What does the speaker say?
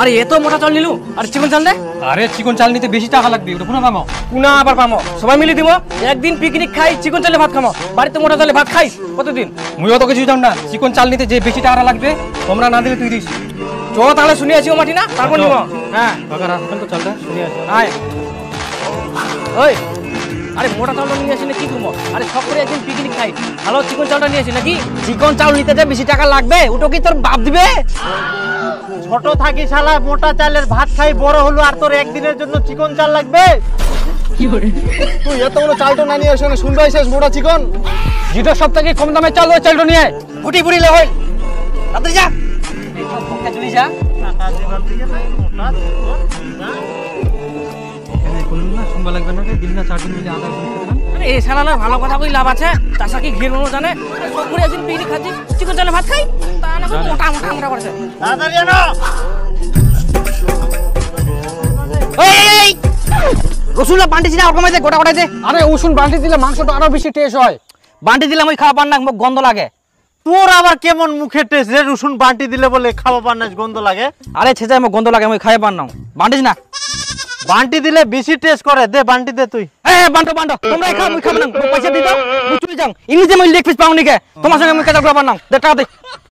আরে এত মোটা চাল নিলু আর চিকন চাল দে। আরে চিকন চাল নিতে বেশি টাকা লাগবে, ওটা পুনা পামো। পুনা আবার পামো, সবাই মিলে দিব। একদিন পিকনিক খাই, চিকন চালে ভাত খামো। বাড়িতে মোটা চালে ভাত খাইস কতদিন? মুইও তো কিছু জান না, চিকন চাল নিতে যে বেশি টাকা লাগবে তোমরা না দিলে তুই দিস। চ তাহলে শুনে আসি ও মাটি না, তারপর নিব। হ্যাঁ কাকা রাখবেন তো চালটা, শুনে আসি। আয় ওই, আরে মোটা চালটা নিয়ে আসি না কি করবো? আরে সব করে একদিন পিকনিক খাই, ভালো চিকন চালটা নিয়ে আসি নাকি? চিকন চাল নিতে যে বেশি টাকা লাগবে ওটা কি তোর বাপ দিবে? ছোট থাকি শালা মোটা চালের ভাত খাই বড় হলো, আর তোর একদিনের জন্য চিকন চাল লাগবে? তুই এতগুলো চালটা না নিয়ে আসে না, শুনবে শেষ মোটা চিকন। যেটা সব থেকে কম দামে চাল ওই চালটা নিয়ে আয়। ফুটি ফুটি লে হই তাড়াতাড়ি যা, চলে যা। শুনবা লাগবে না, দিন না 4 দিন মিলে আধা দিন খেতাম। আরে এই শালার ভালো কথা কই লাভ আছে? চাষা কি ঘির মনো জানে? সব করে একদিন পিকনিক খাচ্ছি, চিকন চালে ভাত খাই, তা না মোটা মোটা মোটা করছে। তাড়াতাড়ি আনো। এই রসুনটা বান্টি ছিনা ওরকম দে, গোটা গোটা দে। আরে রসুন বাটি দিলে মাংসটা আরো বেশি টেস্ট হয়। বান্টি দিলাম ওই খাওয়া পান না, গন্ধ লাগে। তোর আবার কেমন মুখে টেস্ট রে? রসুন বাটি দিলে বলে খাওয়া পান না, গন্ধ লাগে? আরে ছেঁচা আমার গন্ধ লাগে, আমি খাই পান না। বান্টিস না, বান্টি দিলে বেশি টেস্ট করে। দে বান্টি দে তুই। বান্টো বান্টো তোমরা খাও, মুই খাবো না, পয়সা দিই দাও, মুই চলে যাও। ইংলিশে মই লেগ পিস পাও নিকে, তোমার সঙ্গে মুই কাজ করব না, দে টাকা দে।